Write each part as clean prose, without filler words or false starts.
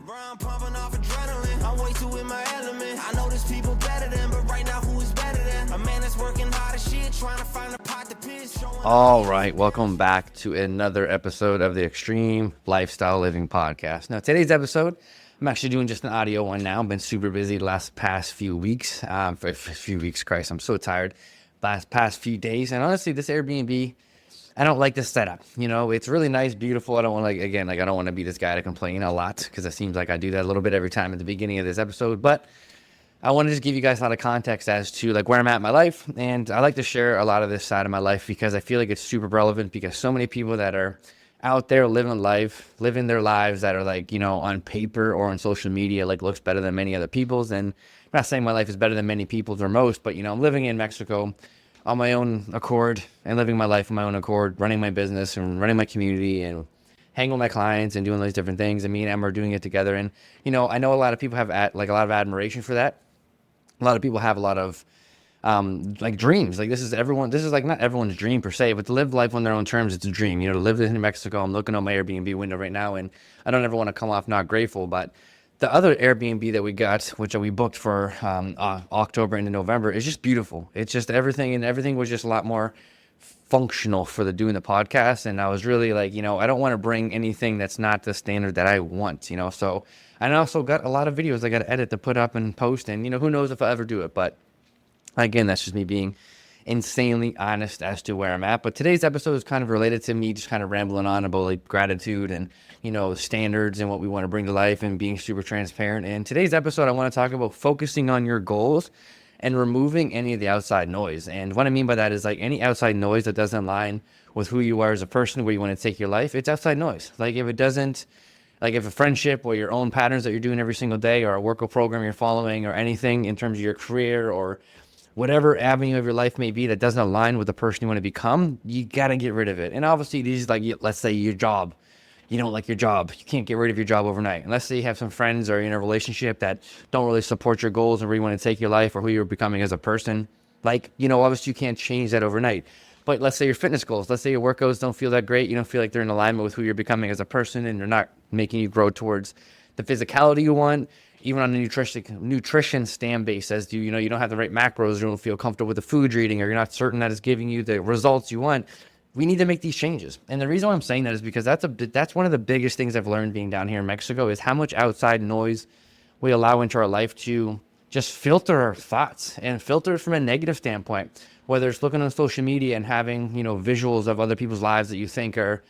Brown pumping off adrenaline. I'm way too in my element. I know there's people better than, but right now who is better than? A man that's working hard as shit, trying to find a pot to piss. All right, welcome back to another episode of the Extreme Lifestyle Living Podcast. Now, today's episode, I'm actually doing just an audio one now. I've been super busy the past few weeks. Christ, I'm so tired. Past few days. And honestly, this Airbnb, I don't like this setup. You know, it's really nice, beautiful. I don't want to, I don't want to be this guy to complain a lot because it seems like I do that a little bit every time at the beginning of this episode. But I want to just give you guys a lot of context as to like where I'm at in my life. And I like to share a lot of this side of my life because I feel like it's super relevant because so many people that are out there living their lives that are like, you know, on paper or on social media, like looks better than many other people's. And I'm not saying my life is better than many people's or most, but, you know, I'm living in Mexico on my own accord and living my life on my own accord, running my business and running my community and hanging with my clients and doing those different things. And me and Emma are doing it together. And, you know, I know a lot of people have a lot of admiration for that. A lot of people have a lot of like dreams. Like this is like not everyone's dream per se, but to live life on their own terms, it's a dream. You know, to live in Mexico, I'm looking out my Airbnb window right now and I don't ever want to come off not grateful, but the other Airbnb that we got, which we booked for October into November, is just beautiful. It's just everything was just a lot more functional for doing the podcast. And I was really like, you know, I don't want to bring anything that's not the standard that I want, you know. So I also got a lot of videos I got to edit to put up and post. And, you know, who knows if I ever do it. But again, that's just me being insanely honest as to where I'm at. But today's episode is kind of related to me just kind of rambling on about like gratitude and, you know, standards and what we want to bring to life and being super transparent. And today's episode, I want to talk about focusing on your goals and removing any of the outside noise. And what I mean by that is like any outside noise that doesn't align with who you are as a person, where you want to take your life, it's outside noise. Like if it doesn't, like if a friendship or your own patterns that you're doing every single day or a workout program you're following or anything in terms of your career or whatever avenue of your life may be that doesn't align with the person you want to become, you got to get rid of it. And obviously these, like, let's say your job, you don't like your job. You can't get rid of your job overnight. And let's say you have some friends or you're in a relationship that don't really support your goals and where you want to take your life or who you're becoming as a person. Like, you know, obviously you can't change that overnight. But let's say your fitness goals, let's say your workouts don't feel that great. You don't feel like they're in alignment with who you're becoming as a person and they're not making you grow towards the physicality you want. Even on a nutrition stand base, as you know, you don't have the right macros, you don't feel comfortable with the food you're eating, or you're not certain that it's giving you the results you want. We need to make these changes. And the reason why I'm saying that is because that's one of the biggest things I've learned being down here in Mexico is how much outside noise we allow into our life to just filter our thoughts and filter from a negative standpoint, whether it's looking on social media and having, you know, visuals of other people's lives that you think are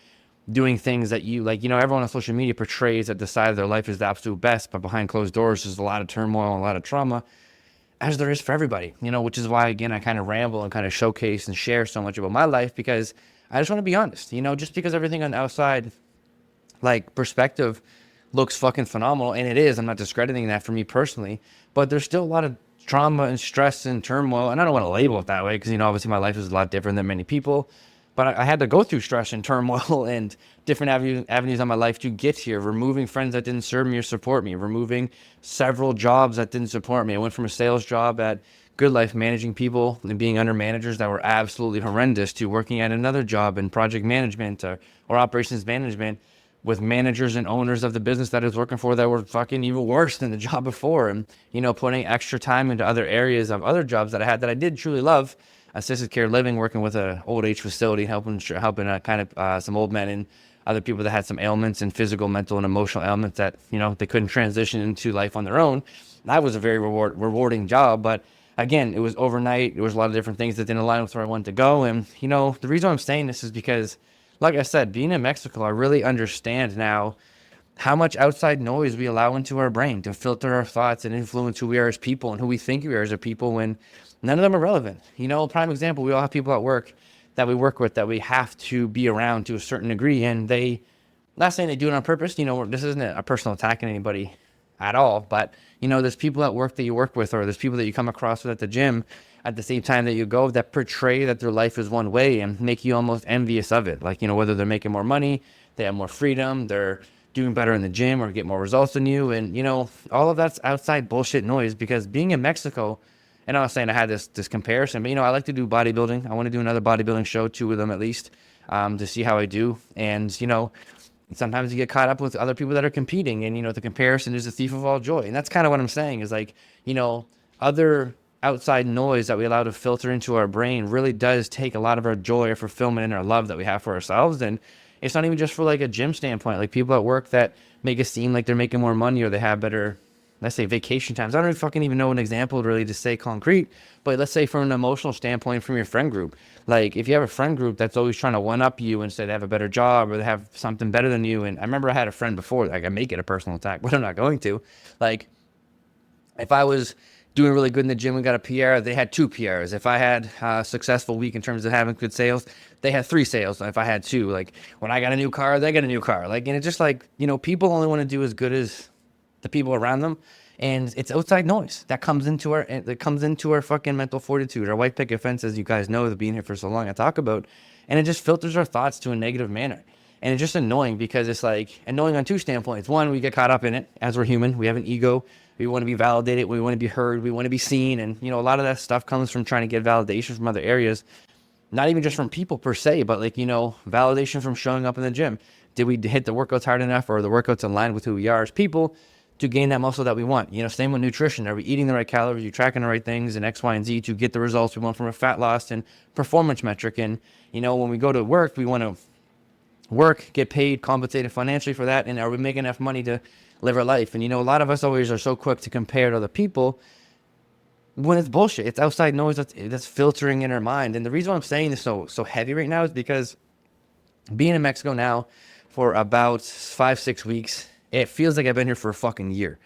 doing things that you like. You know, everyone on social media portrays that the side of their life is the absolute best, but behind closed doors there's a lot of turmoil and a lot of trauma, as there is for everybody, you know, which is why, again, I kind of ramble and kind of showcase and share so much about my life because I just want to be honest. You know, just because everything on the outside, like, perspective looks fucking phenomenal, and it is, I'm not discrediting that for me personally, but there's still a lot of trauma and stress and turmoil, and I don't want to label it that way because, you know, obviously my life is a lot different than many people. But I had to go through stress and turmoil and different avenues on my life to get here, removing friends that didn't serve me or support me, removing several jobs that didn't support me. I went from a sales job at Good Life managing people and being under managers that were absolutely horrendous to working at another job in project management or operations management with managers and owners of the business that I was working for that were fucking even worse than the job before. And, you know, putting extra time into other areas of other jobs that I had that I did truly love. Assisted care living, working with an old age facility, helping some old men and other people that had some ailments and physical, mental, and emotional ailments that, you know, they couldn't transition into life on their own. That was a very rewarding job, but again, it was overnight. There was a lot of different things that didn't align with where I wanted to go. And, you know, the reason I'm saying this is because, like I said, being in Mexico, I really understand now how much outside noise we allow into our brain to filter our thoughts and influence who we are as people and who we think we are as a people when none of them are relevant. You know, prime example, we all have people at work that we work with that we have to be around to a certain degree, and they, not saying they do it on purpose, you know, this isn't a personal attack on anybody at all, but, you know, there's people at work that you work with or there's people that you come across with at the gym at the same time that you go that portray that their life is one way and make you almost envious of it. Like, you know, whether they're making more money, they have more freedom, they're doing better in the gym or get more results than you. And, you know, all of that's outside bullshit noise because being in Mexico, and I was saying I had this comparison, but, you know, I like to do bodybuilding. I want to do another bodybuilding show, 2 of them at least, to see how I do. And, you know, sometimes you get caught up with other people that are competing, and, the comparison is the thief of all joy. And that's kind of what I'm saying is like, other outside noise that we allow to filter into our brain really does take a lot of our joy or fulfillment and our love that we have for ourselves. And it's not even just for like a gym standpoint, like people at work that make it seem like they're making more money or they have better, let's say, vacation times. I don't fucking even know an example really to say concrete, but let's say from an emotional standpoint from your friend group. Like if you have a friend group that's always trying to one up you and say they have a better job or they have something better than you. And I remember I had a friend before, like I make it a personal attack, but I'm not going to. Like if I was doing really good in the gym, we got a PR, they had 2 PRs. If I had a successful week in terms of having good sales, they had 3 sales. If I had 2, like when I got a new car, they got a new car. Like, and it's just like, people only want to do as good as the people around them. And it's outside noise that comes into our fucking mental fortitude, our white picket fence, as you guys know, the being here for so long I talk about, and it just filters our thoughts to a negative manner. And it's just annoying because it's like annoying on 2 standpoints. One, we get caught up in it as we're human. We have an ego. We want to be validated. We want to be heard. We want to be seen. And, a lot of that stuff comes from trying to get validation from other areas, not even just from people per se, but like, validation from showing up in the gym. Did we hit the workouts hard enough, or the workouts in line with who we are as people to gain that muscle that we want? Same with nutrition. Are we eating the right calories? Are you tracking the right things and X, Y, and Z to get the results we want from a fat loss and performance metric? And, when we go to work, we want to work, get paid, compensated financially for that. And are we making enough money to live our life? And, a lot of us always are so quick to compare to other people when it's bullshit. It's outside noise that's filtering in our mind. And the reason why I'm saying this so heavy right now is because being in Mexico now for about 5-6 weeks, it feels like I've been here for a fucking year.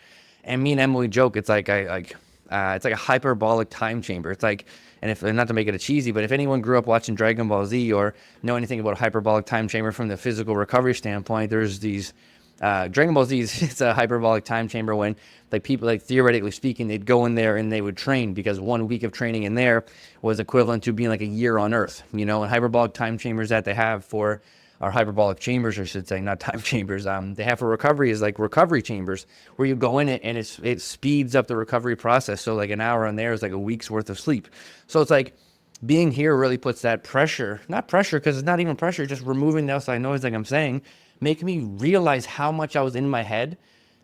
And me and Emily joke, it's like it's like a hyperbolic time chamber. It's like, and if not to make it cheesy, but if anyone grew up watching Dragon Ball Z or know anything about a hyperbolic time chamber from the physical recovery standpoint, there's these Dragon Ball Z it's a hyperbolic time chamber when like people, like theoretically speaking, they'd go in there and they would train because 1 week of training in there was equivalent to being like a year on Earth, and hyperbolic time chambers that they have for our hyperbolic chambers, I should say, not time chambers. They have for recovery is like recovery chambers where you go in it and it speeds up the recovery process. So like an hour on there is like a week's worth of sleep. So it's like being here really puts that pressure, not pressure because it's not even pressure, just removing the outside noise, like I'm saying, making me realize how much I was in my head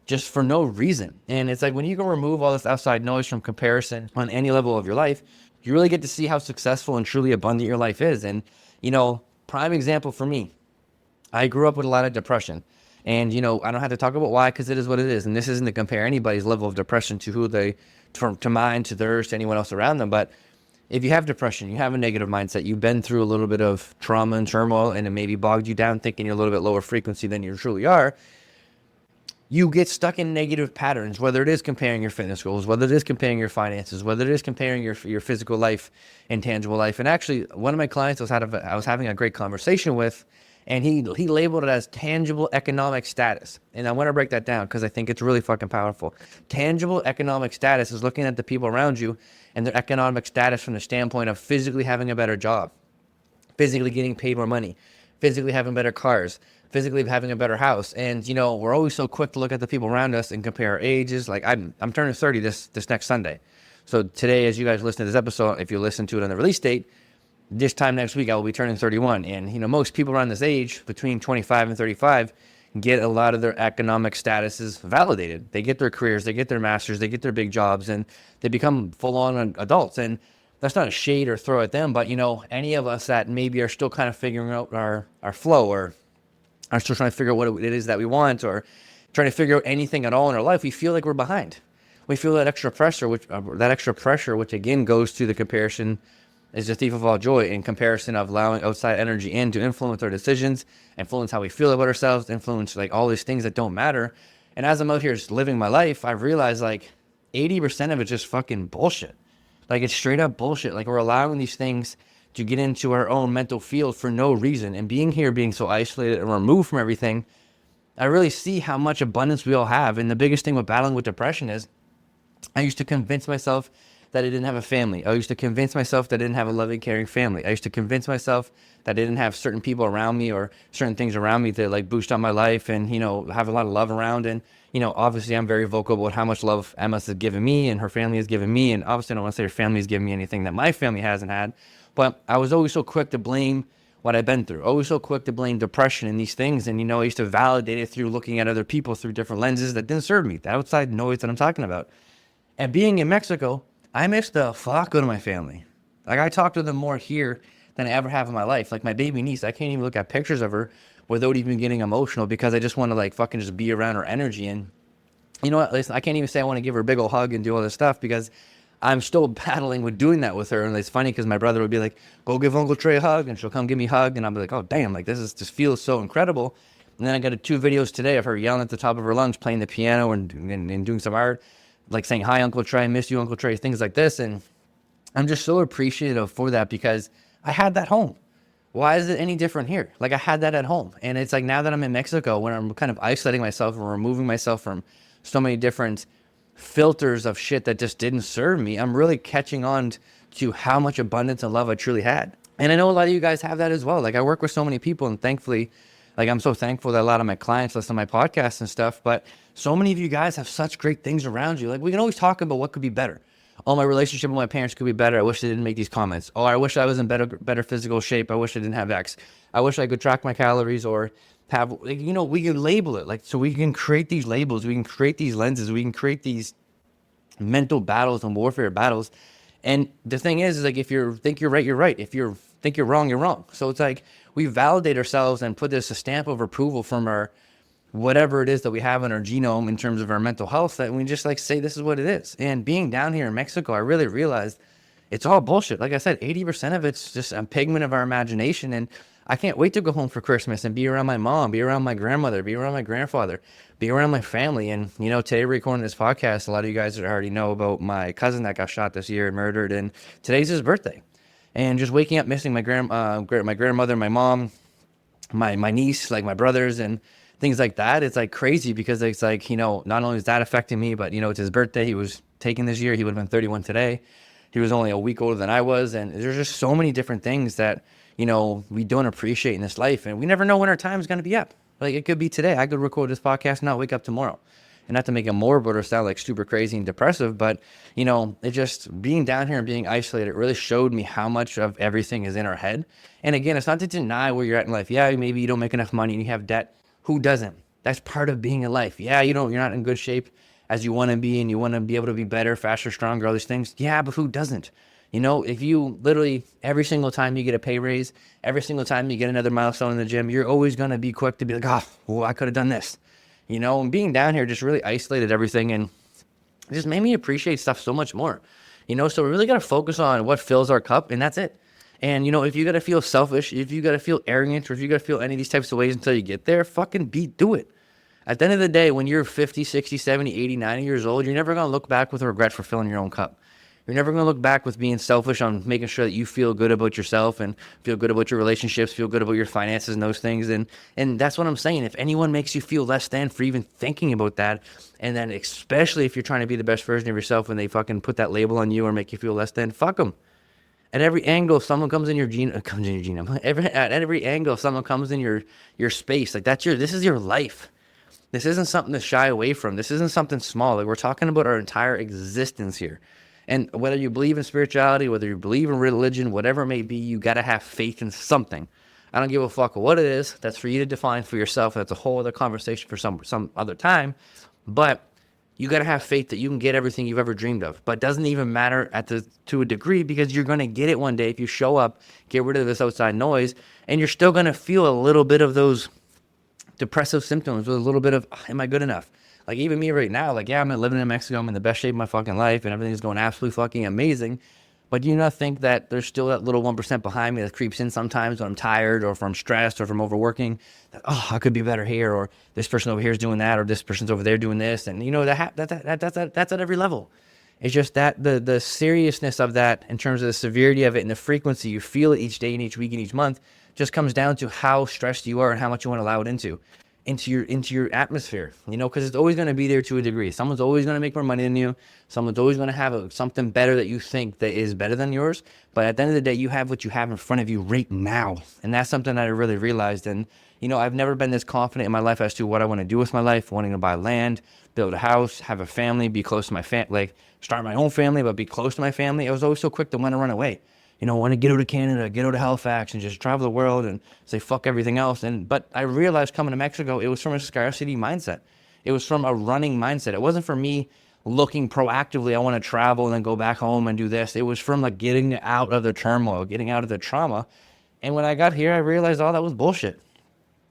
just for no reason. And it's like when you can remove all this outside noise from comparison on any level of your life, you really get to see how successful and truly abundant your life is. And, prime example for me, I grew up with a lot of depression. And, I don't have to talk about why because it is what it is. And this isn't to compare anybody's level of depression to to mine, to theirs, to anyone else around them. But if you have depression, you have a negative mindset, you've been through a little bit of trauma and turmoil, and it maybe bogged you down thinking you're a little bit lower frequency than you truly are, you get stuck in negative patterns, whether it is comparing your fitness goals, whether it is comparing your finances, whether it is comparing your physical life and tangible life. And actually, one of my clients I was having a great conversation with, and he labeled it as tangible economic status. And I want to break that down because I think it's really fucking powerful. Tangible economic status is looking at the people around you and their economic status from the standpoint of physically having a better job, physically getting paid more money, physically having better cars, physically having a better house. And, we're always so quick to look at the people around us and compare our ages. Like I'm turning 30 this next Sunday. So today, as you guys listen to this episode, if you listen to it on the release date, this time next week, I will be turning 31. And, most people around this age, between 25 and 35, get a lot of their economic statuses validated. They get their careers, they get their masters, they get their big jobs, and they become full-on adults. And that's not a shade or throw at them, but, any of us that maybe are still kind of figuring out our flow or are still trying to figure out what it is that we want or trying to figure out anything at all in our life, we feel like we're behind. We feel that extra pressure, which again goes to the comparison is the thief of all joy, in comparison of allowing outside energy in to influence our decisions, influence how we feel about ourselves, influence like all these things that don't matter. And as I'm out here living my life, I've realized like 80% of it's just fucking bullshit. Like it's straight up bullshit. Like we're allowing these things to get into our own mental field for no reason. And being here, being so isolated and removed from everything, I really see how much abundance we all have. And the biggest thing with battling with depression is I used to convince myself that I didn't have a family. I used to convince myself that I didn't have a loving, caring family. I used to convince myself that I didn't have certain people around me or certain things around me that like boost on my life and, have a lot of love around. And, obviously I'm very vocal about how much love Emma has given me and her family has given me. And obviously I don't want to say her family has given me anything that my family hasn't had. But I was always so quick to blame what I've been through. Always so quick to blame depression and these things. And, I used to validate it through looking at other people through different lenses that didn't serve me, the outside noise that I'm talking about. And being in Mexico, I miss the fuck out of my family. Like, I talk to them more here than I ever have in my life. Like, my baby niece, I can't even look at pictures of her without even getting emotional because I just want to, like, fucking just be around her energy. And you know what? Listen, I can't even say I want to give her a big old hug and do all this stuff because I'm still battling with doing that with her. And it's funny because my brother would be like, go give Uncle Trey a hug. And she'll come give me a hug. And I'll be like, oh, damn, like, just feels so incredible. And then I got 2 videos today of her yelling at the top of her lungs, playing the piano and doing some art, like saying, hi, Uncle Trey, I miss you, Uncle Trey, things like this. And I'm just so appreciative for that because I had that home. Why is it any different here? Like, I had that at home. And it's like now that I'm in Mexico, when I'm kind of isolating myself and removing myself from so many different filters of shit that just didn't serve me, I'm really catching on to how much abundance and love I truly had. And I know a lot of you guys have that as well. Like, I work with so many people, and thankfully, like, I'm so thankful that a lot of my clients listen to my podcasts and stuff, but so many of you guys have such great things around you. Like, we can always talk about what could be better. Oh, my relationship with my parents could be better. I wish they didn't make these comments. Oh, I wish I was in better physical shape. I wish I didn't have X. I wish I could track my calories or have, like, we can label it. Like, so we can create these labels. We can create these lenses. We can create these mental battles and warfare battles. And the thing is like, if you think you're right, you're right. If you think you're wrong, you're wrong. So it's like we validate ourselves and put this a stamp of approval from our whatever it is that we have in our genome in terms of our mental health, that we just like say this is what it is. And being down here in Mexico, I really realized it's all bullshit. Like I said, 80% of it's just a pigment of our imagination. And I can't wait to go home for Christmas and be around my mom, be around my grandmother, be around my grandfather, be around my family. And, today we're recording this podcast. A lot of you guys already know about my cousin that got shot this year and murdered. And today's his birthday. And just waking up missing my grandmother, my mom, my niece, like my brothers and things like that. It's like crazy because it's like, not only is that affecting me, but, it's his birthday. He was taken this year. He would have been 31 today. He was only a week older than I was. And there's just so many different things that, we don't appreciate in this life. And we never know when our time is going to be up. Like, it could be today. I could record this podcast and not wake up tomorrow. And not to make it morbid or sound like super crazy and depressive, but, it just being down here and being isolated really showed me how much of everything is in our head. And again, it's not to deny where you're at in life. Yeah, maybe you don't make enough money and you have debt. Who doesn't? That's part of being in life. Yeah, you're not in good shape as you want to be and you want to be able to be better, faster, stronger, all these things. Yeah, but who doesn't? If you literally every single time you get a pay raise, every single time you get another milestone in the gym, you're always going to be quick to be like, I could have done this. And being down here just really isolated everything and it just made me appreciate stuff so much more. So we really got to focus on what fills our cup, and that's it. And, if you got to feel selfish, if you got to feel arrogant, or if you got to feel any of these types of ways until you get there, do it. At the end of the day, when you're 50, 60, 70, 80, 90 years old, you're never going to look back with regret for filling your own cup. You're never going to look back with being selfish on making sure that you feel good about yourself and feel good about your relationships, feel good about your finances and those things. And that's what I'm saying. If anyone makes you feel less than for even thinking about that, and then especially if you're trying to be the best version of yourself and they fucking put that label on you or make you feel less than, fuck them. At every angle, if someone comes in your genome. At every angle, if someone comes in your space, like this is your life. This isn't something to shy away from. This isn't something small. Like, we're talking about our entire existence here. And whether you believe in spirituality, whether you believe in religion, whatever it may be, you got to have faith in something. I don't give a fuck what it is. That's for you to define for yourself. That's a whole other conversation for some other time. But you got to have faith that you can get everything you've ever dreamed of. But it doesn't even matter to a degree, because you're going to get it one day if you show up, get rid of this outside noise, and you're still going to feel a little bit of those depressive symptoms with a little bit of, am I good enough? Like, even me right now, like, yeah, I'm living in Mexico. I'm in the best shape of my fucking life and everything's going absolutely fucking amazing. But do you not think that there's still that little 1% behind me that creeps in sometimes when I'm tired or if I'm stressed or if I'm overworking, that, I could be better here, or this person over here is doing that, or this person's over there doing this. And that's at every level. It's just that the seriousness of that in terms of the severity of it and the frequency you feel it each day and each week and each month just comes down to how stressed you are and how much you want to allow it into your atmosphere, because it's always going to be there to a degree. Someone's always going to make more money than you. Someone's always going to have something better that you think that is better than yours. But at the end of the day, you have what you have in front of you right now. And that's something that I really realized. And, I've never been this confident in my life as to what I want to do with my life, wanting to buy land, build a house, have a family, be close to my family, like start my own family, but be close to my family. I was always so quick to want to run away. want to get out of Canada, get out of Halifax, and just travel the world and say fuck everything else. But I realized coming to Mexico, it was from a scarcity mindset. It was from a running mindset. It wasn't for me looking proactively, I want to travel and then go back home and do this. It was from like getting out of the turmoil, getting out of the trauma. And when I got here, I realized all that was bullshit.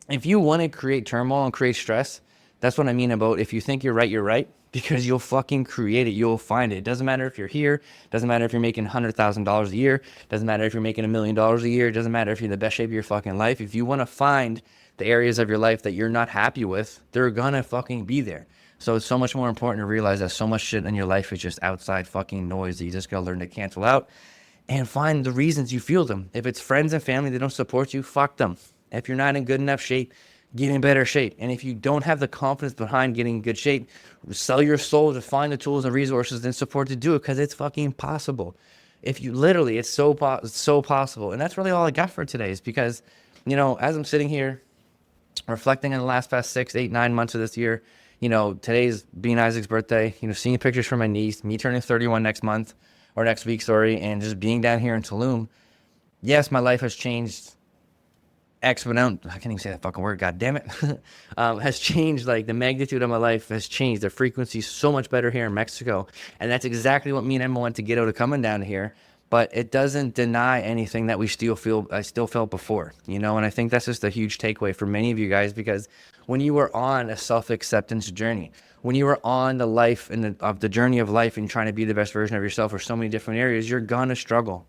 If you want to create turmoil and create stress, that's what I mean about if you think you're right, because you'll fucking create it. You'll find it. It doesn't matter if you're here. It doesn't matter if you're making $100,000 a year. It doesn't matter if you're making $1 million a year. It doesn't matter if you're in the best shape of your fucking life. If you want to find the areas of your life that you're not happy with, they're gonna fucking be there. So it's so much more important to realize that so much shit in your life is just outside fucking noise that you just gotta learn to cancel out and find the reasons you feel them. If it's friends and family that don't support you, fuck them. If you're not in good enough shape, get in better shape. And if you don't have the confidence behind getting in good shape, sell your soul to find the tools and resources and support to do it, because it's fucking possible. If you literally, it's so possible. And that's really all I got for today, is because, as I'm sitting here reflecting on the last past 6, 8, 9 months of this year, today's being Isaac's birthday, seeing pictures from my niece, me turning 31 next week, and just being down here in Tulum. Yes, my life has changed exponential. I can't even say that fucking word. God damn it. Has changed. Like, the magnitude of my life has changed. The frequency is so much better here in Mexico. And that's exactly what me and Emma want to get out of coming down here. But it doesn't deny anything that I still felt before, and I think that's just a huge takeaway for many of you guys, because when you are on a self-acceptance journey, when you are on the life and the journey of life and trying to be the best version of yourself for so many different areas, you're gonna struggle.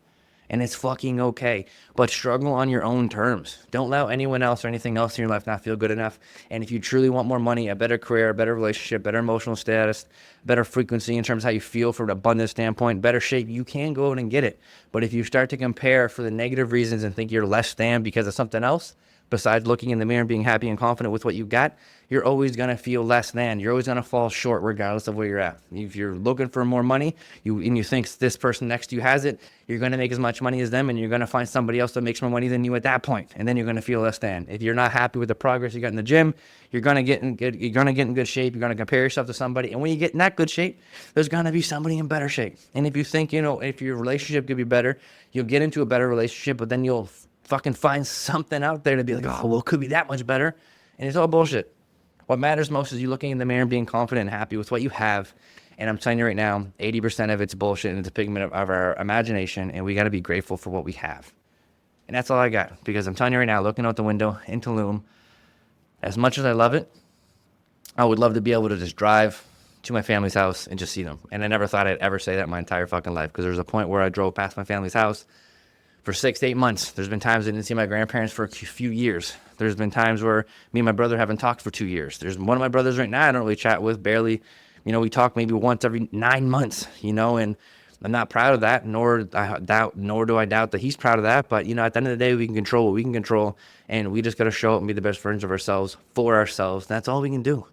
And it's fucking okay. But struggle on your own terms. Don't allow anyone else or anything else in your life not feel good enough. And if you truly want more money, a better career, a better relationship, better emotional status, better frequency in terms of how you feel from an abundance standpoint, better shape, you can go out and get it. But if you start to compare for the negative reasons and think you're less than because of something else, besides looking in the mirror and being happy and confident with what you got, you're always going to feel less than. You're always going to fall short regardless of where you're at. If you're looking for more money and you think this person next to you has it, you're going to make as much money as them, and you're going to find somebody else that makes more money than you at that point, and then you're going to feel less than. If you're not happy with the progress you got in the gym, you're going to get in good shape. You're going to compare yourself to somebody, and when you get in that good shape, there's going to be somebody in better shape. And if you think, if your relationship could be better, you'll get into a better relationship, but then you'll fucking find something out there to be like, oh, well, it could be that much better. And it's all bullshit. What matters most is you looking in the mirror and being confident and happy with what you have. And I'm telling you right now, 80% of it's bullshit, and it's a figment of our imagination, and we got to be grateful for what we have. And that's all I got, because I'm telling you right now, looking out the window in Tulum, as much as I love it, I would love to be able to just drive to my family's house and just see them. And I never thought I'd ever say that my entire fucking life, because there was a point where I drove past my family's house for 6 to 8 months. There's been times I didn't see my grandparents for a few years. There's been times where me and my brother haven't talked for 2 years. There's one of my brothers right now I don't really chat with, barely. We talk maybe once every 9 months, and I'm not proud of that, nor do I doubt that he's proud of that. But, at the end of the day, we can control what we can control, and we just got to show up and be the best versions of ourselves for ourselves. That's all we can do.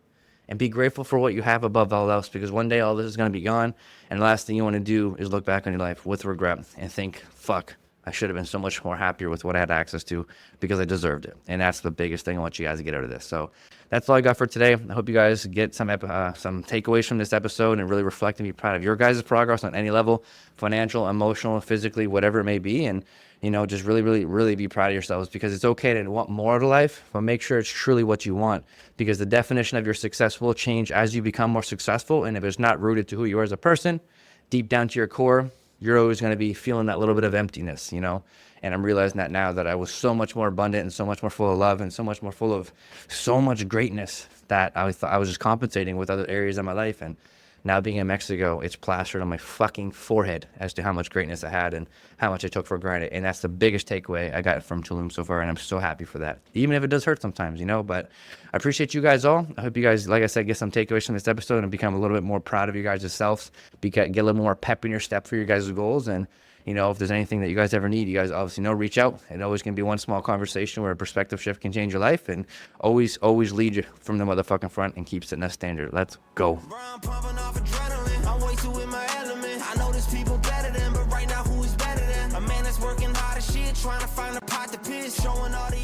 And be grateful for what you have above all else, because one day all this is going to be gone, and the last thing you want to do is look back on your life with regret and think, fuck, I should have been so much more happier with what I had access to, because I deserved it. And that's the biggest thing I want you guys to get out of this. So that's all I got for today. I hope you guys get some takeaways from this episode and really reflect and be proud of your guys' progress on any level, financial, emotional, physically, whatever it may be. And, just really, really, really be proud of yourselves, because it's okay to want more out of life, but make sure it's truly what you want, because the definition of your success will change as you become more successful. And if it's not rooted to who you are as a person, deep down to your core, you're always going to be feeling that little bit of emptiness, And I'm realizing that now, that I was so much more abundant and so much more full of love and so much more full of so much greatness that I thought I was just compensating with other areas of my life. And now being in Mexico, it's plastered on my fucking forehead as to how much greatness I had and how much I took for granted. And that's the biggest takeaway I got from Tulum so far. And I'm so happy for that, even if it does hurt sometimes, But I appreciate you guys all. I hope you guys, like I said, get some takeaways from this episode and become a little bit more proud of you guys' selves, get a little more pep in your step for your guys' goals. And, if there's anything that you guys ever need, you guys obviously reach out. It always can be one small conversation where a perspective shift can change your life, and always lead you from the motherfucking front and keep setting that standard. Let's go. I'm way too in my element. I know there's people better than, but right now who is better than? A man that's working hard as shit, trying to find a pot to piss, showing all the